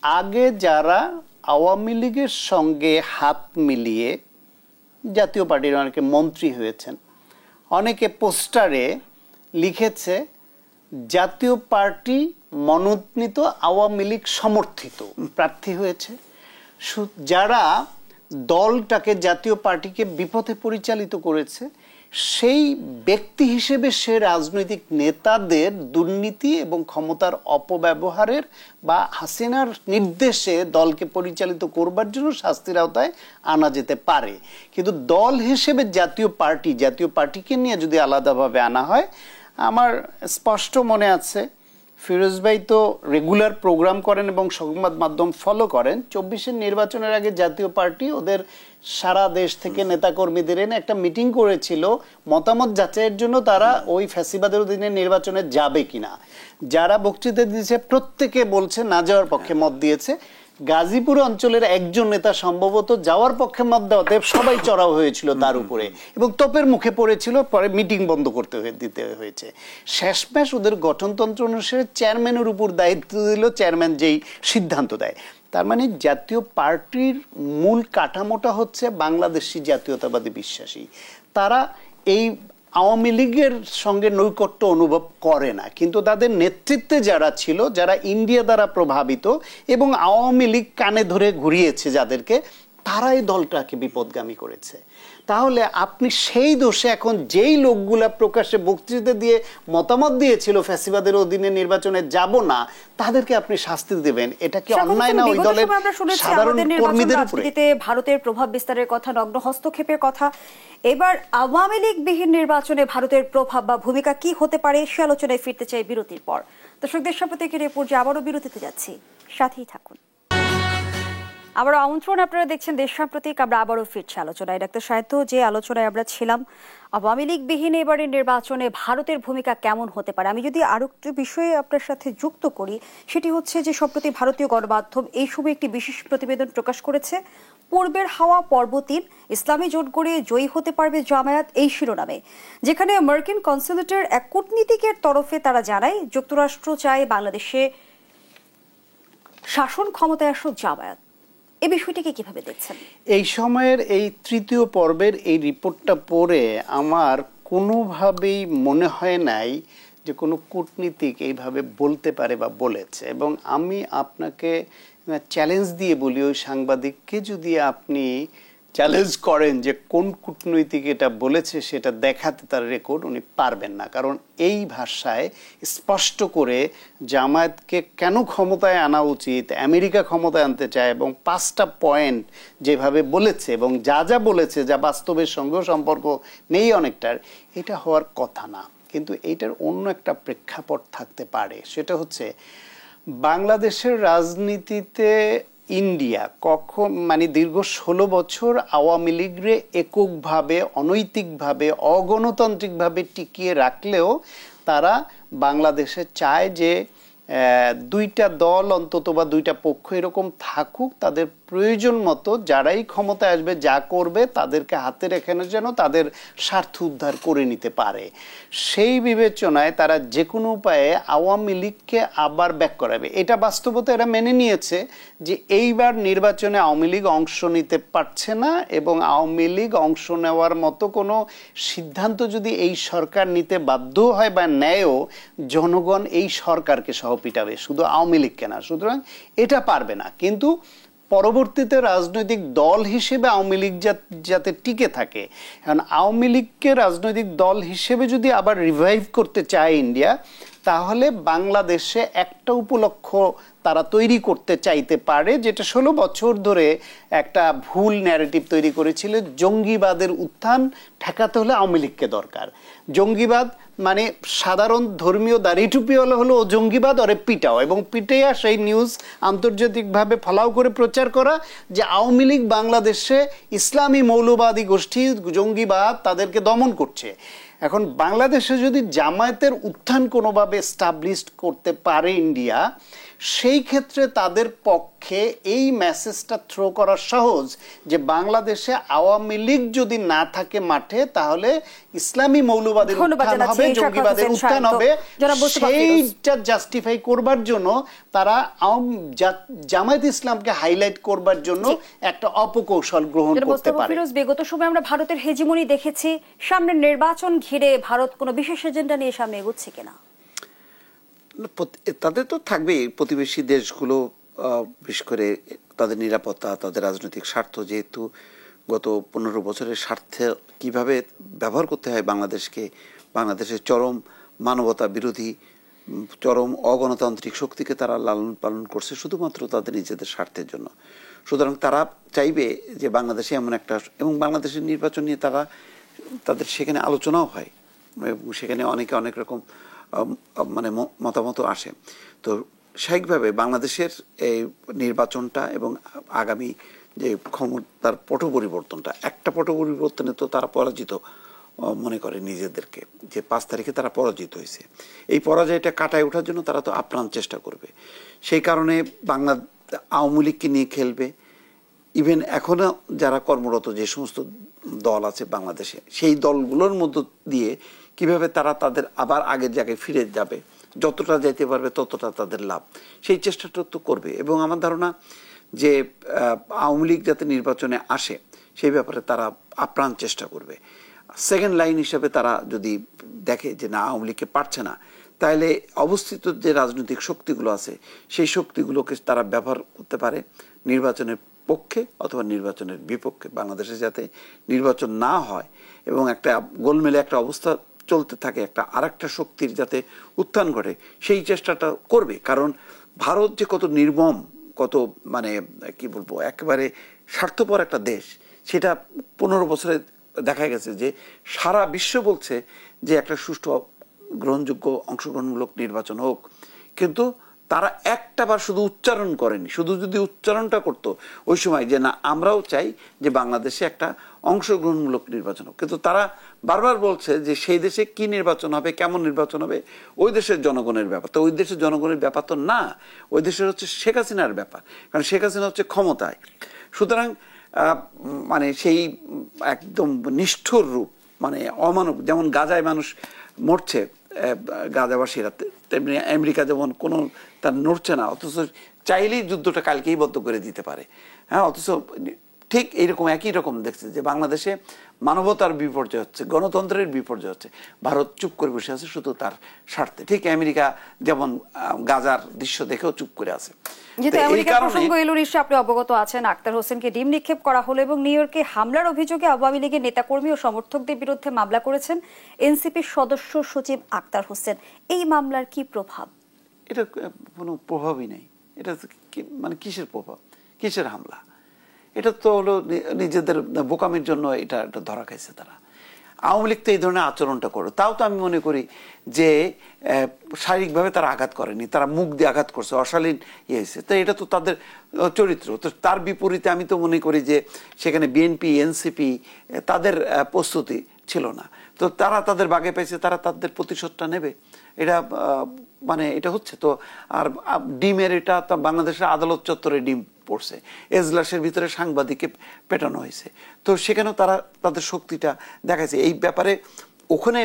আগে যারা আওয়ামী লীগের সঙ্গে হাত মিলিয়ে জাতীয় পার্টির অনেকে মন্ত্রী হয়েছেন, অনেকে পোস্টারে লিখেছে জাতীয় পার্টি মনোনীত আওয়ামী লীগ সমর্থিত প্রার্থী হয়েছে, যারা দলটাকে জাতীয় পার্টিকে বিপথে পরিচালিত করেছে, সেই ব্যক্তি হিসেবে সে রাজনৈতিক নেতাদের দুর্নীতি এবং ক্ষমতার অপব্যবহারের বা হাসিনার নির্দেশে দলকে পরিচালিত করবার জন্য শাস্তির আওতায় আনা যেতে পারে। কিন্তু দল হিসেবে জাতীয় পার্টিকে নিয়ে যদি আলাদাভাবে আনা হয়, আমার স্পষ্ট মনে আছে ফিরোজ ভাই তো রেগুলার প্রোগ্রাম করেন এবং সংবাদ মাধ্যম ফলো করেন। 24-এর নির্বাচনের আগে জাতীয় পার্টি ওদের সারা দেশ থেকে নেতাকর্মীদের এনে একটা মিটিং করেছিল মতামত যাচাইয়ের জন্য, তারা ওই ফ্যাসিবাদের অধীনে নির্বাচনে যাবে কিনা। যারা বক্তৃতা দিয়েছে প্রত্যেকে বলছে না যাওয়ার পক্ষে মত দিয়েছে। গাজীপুর অঞ্চলের একজন নেতা সম্ভবত যাওয়ার পক্ষে মত দেওয়াতে সবাই চড়াও হয়েছিল তার উপরে এবং তোপের মুখে পড়েছিল, পরে মিটিং বন্ধ দিতে হয়েছে। শেষমেশ ওদের গঠনতন্ত্র অনুসারে চেয়ারম্যানের উপর দায়িত্ব দিল, চেয়ারম্যান যেই সিদ্ধান্ত দেয়। তার মানে জাতীয় পার্টির মূল কাঠামোটা হচ্ছে বাংলাদেশি জাতীয়তাবাদী বিশ্বাসী। তারা এই আওয়ামী লীগের সঙ্গে নৈকট্য অনুভব করে না, কিন্তু তাদের নেতৃত্বে যারা ছিল, যারা ইন্ডিয়া দ্বারা প্রভাবিত এবং আওয়ামী লীগ কানে ধরে ঘুরিয়েছে যাদেরকে, তারাই দলটাকে বিপদগামী করেছে। তাহলে আপনি সেই দোষে এখন যেই লোকগুলা প্রকাশ্যে বক্তৃতা দিয়ে মতামত দিয়েছিল ফ্যাসিবাদের অধীনে নির্বাচনে যাব না, তাদেরকে আপনি শাস্তি দেবেন, এটা কি অন্যায় না ওই দলের সাধারণ কর্মীদের উপরে? ভারতের প্রভাব বিস্তারের কথা, নগ্ন হস্তক্ষেপের কথা, এবার আওয়ামী লীগ বিহীন নির্বাচনে ভারতের প্রভাব বা ভূমিকা কি হতে পারে সে আলোচনায় ফিরতে চাই বিরতির পর। দর্শক, দেশ সাম্প্রতিকের এই পর্যায়ে আবারও বিরতিতে যাচ্ছি, সাথেই থাকুন। আবারও আমন্ত্রণ, আপনারা দেখছেন দেশ সাম্প্রতিক। আমরা আবারও ফিরছি আলোচনায়। ডাক্তার সাহিত্য, যে আলোচনায় আমরা ছিলাম আওয়ামী লীগ বিহীন এবারের নির্বাচনে ভারতের ভূমিকা কেমন হতে পারে, আমি যদি আরো একটি বিষয়ে আপনার সাথে যুক্ত করি, সেটি হচ্ছে যে সম্প্রতি ভারতীয় গণমাধ্যম এই সময় একটি বিশেষ প্রতিবেদন প্রকাশ করেছে। পূর্বের হাওয়া পর্ব ৩, ইসলামী জোট গড়ে জয়ী হতে পারবে জামায়াত, এই শিরোনামে, যেখানে মার্কিন কনসুলেটের এক কূটনীতিকের তরফে তারা জানায় যুক্তরাষ্ট্র চায় বাংলাদেশে শাসন ক্ষমতায় আসুক জামায়াত। এই বিষয়টিকে কিভাবে দেখছেন? এই সময়ের এই তৃতীয় পর্বের এই রিপোর্টটা পড়ে আমার কোনোভাবেই মনে হয় নাই যে কোনো কূটনীতিক এইভাবে বলতে পারে বা বলেছে। এবং আমি আপনাকে চ্যালেঞ্জ দিয়ে বলি, ওই সাংবাদিককে যদি আপনি চ্যালেঞ্জ করেন যে কোন কূটনৈতিক এটা বলেছে সেটা দেখাতে তার রেকর্ড, উনি পারবেন না। কারণ এই ভাষায় স্পষ্ট করে জামায়াতকে কেন ক্ষমতায় আনা উচিত, আমেরিকা ক্ষমতায় আনতে চায় এবং 5টা পয়েন্ট যেভাবে বলেছে এবং যা যা বলেছে, যা বাস্তবের সঙ্গেও সম্পর্ক নেই অনেকটার, এটা হওয়ার কথা না। কিন্তু এইটার অন্য একটা প্রেক্ষাপট থাকতে পারে, সেটা হচ্ছে বাংলাদেশের রাজনীতিতে ইন্ডিয়া কখন দীর্ঘ 16 বছর আওয়ামী লীগরে এককভাবে, অনৈতিকভাবে, অগণতান্ত্রিকভাবে টিকিয়ে রাখলেও তারা বাংলাদেশে চায় যে দুইটা দল অন্তত বা দুইটা পক্ষ এরকম থাকুক, তাদের প্রয়োজন মতো যারাই ক্ষমতায় আসবে, যা করবে তাদেরকে হাতে রেখে যেন তাদের স্বার্থ উদ্ধার করে নিতে পারে। সেই বিবেচনায় তারা যে কোনো উপায়ে আওয়ামী লীগকে আবার ব্যাক করাবে। এটা বাস্তবতা এরা মেনে নিয়েছে যে এইবার নির্বাচনে আওয়ামী লীগ অংশ নিতে পারছে না এবং আওয়ামী লীগ অংশ নেওয়ার মতো কোনো সিদ্ধান্ত যদি এই সরকার নিতে বাধ্য হয় বা নেয়ও, জনগণ এই সরকারকে সহ পিটাবে, শুধু আওয়ামী লীগকে না। সুতরাং এটা পারবে না। কিন্তু পরবর্তীতে রাজনৈতিক দল হিসেবে আওয়ামী লীগ যাতে টিকে থাকে, কারণ আওয়ামী লীগকে রাজনৈতিক দল হিসেবে যদি আবার রিভাইভ করতে চায় ইন্ডিয়া, তাহলে বাংলাদেশে একটা উপলক্ষ তারা তৈরি করতে চাইতে পারে, যেটা 16 বছর ধরে একটা ভুল ন্যারেটিভ তৈরি করেছিল। জঙ্গিবাদের উত্থান ঠেকাতে হলে আওয়ামী লীগকে দরকার। জঙ্গিবাদ মানে সাধারণ ধর্মীয় দাড়ি টুপিওয়ালা হলো ও জঙ্গিবাদ, ওরে পিটাও, এবং পিটাইয়া সেই নিউজ আন্তর্জাতিকভাবে ফলাও করে প্রচার করা যে আওয়ামী লীগ বাংলাদেশে ইসলামী মৌলবাদী গোষ্ঠী জঙ্গিবাদ তাদেরকে দমন করছে। এখন বাংলাদেশে যদি জামায়াতের উত্থান কোনোভাবে এস্টাবলিশড করতে পারে ইন্ডিয়া, সেই ক্ষেত্রে তাদের পক্ষে এই মেসেজটা থ্রো করা সহজ যে বাংলাদেশে আওয়ামী লীগ যদি না থাকে মাঠে, তাহলে ইসলামী মৌলবাদের উত্থান হবে, জঙ্গিবাদের উত্থান হবে। সেইটা জাস্টিফাই করবার জন্য তারা জামায়াত ইসলামকে হাইলাইট করবার জন্য একটা অপকৌশল গ্রহণ করতে পারে। বিগত সময় আমরা ভারতের হেজিমনি দেখেছি, সামনে নির্বাচন ঘিরে ভারত কোনো বিশেষ এজেন্ডা নিয়ে সামনে এগোচ্ছে কিনা? তাদের তো থাকবেই। প্রতিবেশী দেশগুলো বিশেষ করে তাদের নিরাপত্তা, তাদের রাজনৈতিক স্বার্থ, যেহেতু গত 15 বছরের স্বার্থে কিভাবে ব্যবহার করতে হয় বাংলাদেশকে, বাংলাদেশের চরম মানবতা বিরোধী, চরম অগণতান্ত্রিক শক্তিকে তারা লালন পালন করছে শুধুমাত্র তাদের নিজেদের স্বার্থের জন্য। সুতরাং তারা চাইবে যে বাংলাদেশে এমন একটা, এবং বাংলাদেশের নির্বাচন নিয়ে তাদের সেখানে আলোচনাও হয় এবং সেখানে অনেকে অনেক রকম মানে মতামত আসে। তো স্বাভাবিকভাবে বাংলাদেশের এই নির্বাচনটা এবং আগামী যে ক্ষমতার পট পরিবর্তনটা, একটা পট পরিবর্তনে তো তারা পরাজিত মনে করে নিজেদেরকে, যে 5 তারিখে তারা পরাজিত হয়েছে। এই পরাজয়টা কাটায় ওঠার জন্য তারা তো আপ্রাণ চেষ্টা করবে। সেই কারণে আওয়ামী লীগকে নিয়ে খেলবে। ইভেন এখনো যারা কর্মরত যে সমস্ত দল আছে বাংলাদেশে, সেই দলগুলোর মধ্য দিয়ে কিভাবে তারা তাদের আবার আগের জায়গায় ফিরে যাবে, যতটা যেতে পারবে ততটা তাদের লাভ, সেই চেষ্টাটা তো করবে। এবং আমার ধারণা যে আওয়ামী লীগ যাতে নির্বাচনে আসে সেই ব্যাপারে তারা আপ্রাণ চেষ্টা করবে। সেকেন্ড লাইন হিসেবে তারা যদি দেখে যে না, আওয়ামী লীগকে পারছে না, তাহলে অবস্থিত যে রাজনৈতিক শক্তিগুলো আছে সেই শক্তিগুলোকে তারা ব্যবহার করতে পারে নির্বাচনের পক্ষে অথবা নির্বাচনের বিপক্ষে। বাংলাদেশে যাতে নির্বাচন না হয় এবং একটা গোলমেলে একটা অবস্থা চলতে থাকে, একটা আরেকটা শক্তির যাতে উত্থান ঘটে, সেই চেষ্টাটা করবে। কারণ ভারত যে কত নির্মম, কত মানে কি বলবো, একেবারে স্বার্থপর একটা দেশ, সেটা 15 বছরে দেখা গেছে যে সারা বিশ্ব বলছে যে একটা সুষ্ঠু গ্রহণযোগ্য অংশগ্রহণমূলক নির্বাচন হোক, কিন্তু তারা একটাবার শুধু উচ্চারণ করেনি। শুধু যদি উচ্চারণটা করতো ওই সময় যে না, আমরাও চাই যে বাংলাদেশে একটা অংশগ্রহণমূলক নির্বাচন হোক, কিন্তু তারা বারবার বলছে যে সেই দেশে কি নির্বাচন হবে, কেমন নির্বাচন হবে, ওই দেশের জনগণের ব্যাপার। তো ওই দেশের জনগণের ব্যাপার তো না, ওই দেশের হচ্ছে শেখ হাসিনার ব্যাপার, কারণ শেখ হাসিনা হচ্ছে ক্ষমতায়। সুতরাং মানে সেই একদম নিষ্ঠুর রূপ, মানে অমানব, যেমন গাজায় মানুষ মরছে গাজাবাসীরা, তেমনি আমেরিকা যেমন কোনো তার নড়ছে না, অথচ চাইলেই যুদ্ধটা কালকেই বন্ধ করে দিতে পারে। হ্যাঁ, অথচ ঠিক এইরকম একই রকম দেখছে যে বাংলাদেশে মানবতার বিপর্যয় হচ্ছে, গণতন্ত্রের বিপর্যয় হচ্ছে, ভারত চুপ করে বসে আছে শুধু তার স্বার্থে। ঠিক আমেরিকা যেমন গাজার দৃশ্য দেখেও চুপ করে আছে। যেহেতু আমেরিকার প্রসঙ্গ এলো, নিশ্চয়ই আপনি অবগত আছেন, আক্তার হোসেনকে ডিম নিক্ষেপ করা হলো এবং নিউ ইয়র্কে হামলার অভিযোগে আওয়ামী লীগের নেতাকর্মী ও সমর্থকদের বিরুদ্ধে মামলা করেছেন এনসিপির সদস্য সচিব আক্তার হোসেন। এই মামলার কি প্রভাব? এটা কোনো প্রভাবই নেই। এটা মানে কিসের প্রভাব, কিসের হামলা? এটা তো হলো নিজেদের বোকামির জন্য এটা ধরা খাইছে তারা। আওয়ামী লীগ তো এই ধরনের আচরণটা করে, তাও তো আমি মনে করি যে শারীরিকভাবে তারা আঘাত করেনি, তারা মুখ দিয়ে আঘাত করছে, অশালীন ইয়ে হয়েছে। তো এটা তো তাদের চরিত্র। তো তার বিপরীতে আমি তো মনে করি যে সেখানে বিএনপি, এনসিপি তাদের প্রস্তুতি ছিল না। তো তারা তাদের বাগে পেয়েছে, তারা তাদের প্রতিশোধটা নেবে। এটা মানে এটা হচ্ছে তো। আর ডিমের এটা তো বাংলাদেশের আদালত চত্বরে ডিম পড়ছে, এজলাসের ভিতরে সাংবাদিককে পেটানো হয়েছে। তো সেখানেও তারা তাদের শক্তিটা দেখাচ্ছে। এই ব্যাপারে ওখানে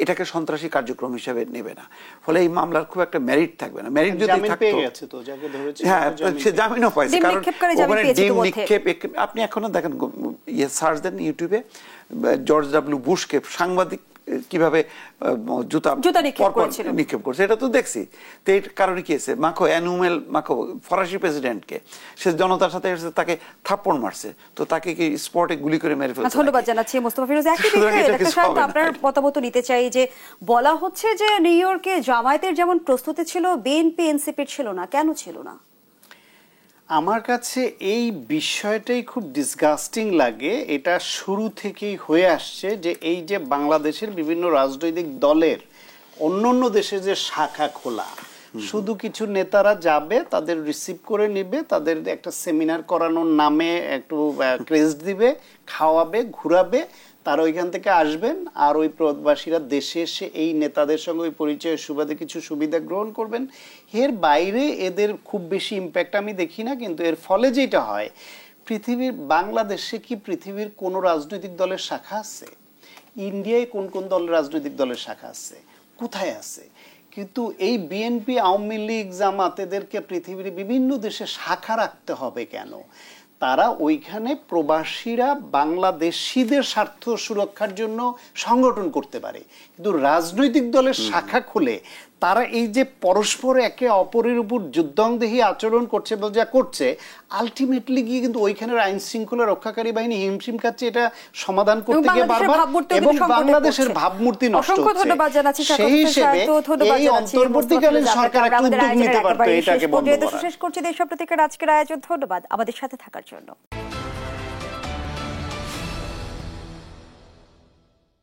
এটাকে সন্ত্রাসী কার্যক্রম হিসেবে নেবে না, ফলে এই মামলার খুব একটা মেরিট থাকবে না। মেরিট যদি থাকতো, হ্যাঁ, সে জামিনও পাইছে, কারণ ওখানে ডিম নিক্ষেপ। আপনি এখনো দেখেন, সার্চ দেন ইউটিউবে, জর্জ ডাব্লিউ বুশকে সাংবাদিক কিভাবে জুতা নিক্ষেপ করছে, এটা তো দেখছি। তো এই কারণে কি হয়েছে, মাখো ফরাসি প্রেসিডেন্টকে, সে জনতার সাথে তাকে থাপ্পড় মারছে, তো তাকে কি স্পটে গুলি করে মেরে ফেলছে। ধন্যবাদ জানাচ্ছি মোস্তফা ফিরোজ। একই বিষয়ে আপনার মতামত নিতে চাই যে বলা হচ্ছে যে নিউ ইয়র্কে জামায়াতের যেমন প্রস্তুতি ছিল, বিএনপি এনসিপির ছিল না, কেন ছিল না? আমার কাছে এই বিষয়টাই খুব ডিসগাস্টিং লাগে। এটা শুরু থেকেই হয়ে আসছে যে এই যে বাংলাদেশের বিভিন্ন রাজনৈতিক দলের অন্য দেশে যে শাখা খোলা, শুধু কিছু নেতারা যাবে, তাদের রিসিভ করে নেবে, তাদের একটা সেমিনার করানোর নামে একটু ক্রেডিট দিবে, খাওয়াবে, ঘুরাবে, তারা ওইখান থেকে আসবেন, আর ওই প্রবাসীরা দেশে এসে এই নেতাদের সঙ্গে ওই পরিচয়ের সুবাদে কিছু সুবিধা গ্রহণ করবেন। এর বাইরে এদের খুব বেশি ইম্প্যাক্ট আমি দেখি না। কিন্তু এর ফলে যেটা হয়, পৃথিবীর বাংলাদেশে কি পৃথিবীর কোন রাজনৈতিক দলের শাখা আছে? ইন্ডিয়ায় কোন কোন দলের রাজনৈতিক দলের শাখা আছে? কোথায় আছে? কিন্তু এই বিএনপি, আওয়ামী লীগ, জামাত, এদেরকে পৃথিবীর বিভিন্ন দেশে শাখা রাখতে হবে কেন? তারা ওইখানে প্রবাসীরা বাংলাদেশিদের স্বার্থ সুরক্ষার জন্য সংগঠন করতে পারে, কিন্তু রাজনৈতিক দলের শাখা খুলে তারা এই যে পরস্পর একে অপরের উপর যুদ্ধংদেহী আচরণ করছে বা যা করছে, আলটিমেটলি গিয়ে কিন্তু ওইখানের আইন শৃঙ্খলা রক্ষাকারী বাহিনী হিমশিম খাচ্ছে এটা সমাধান করতে গিয়ে বারবার, এবং বাংলাদেশের ভাবমূর্তি নষ্ট হচ্ছে। সেই হিসেবে এই অন্তর্বর্তীকালীন সরকার একটা উদ্যোগ নিতে পারতো এটাকে বন্ধ করার। শেষ করছি দেশ প্রতিকার আজকের আয়োজন। ধন্যবাদ আমাদের সাথে থাকার জন্য।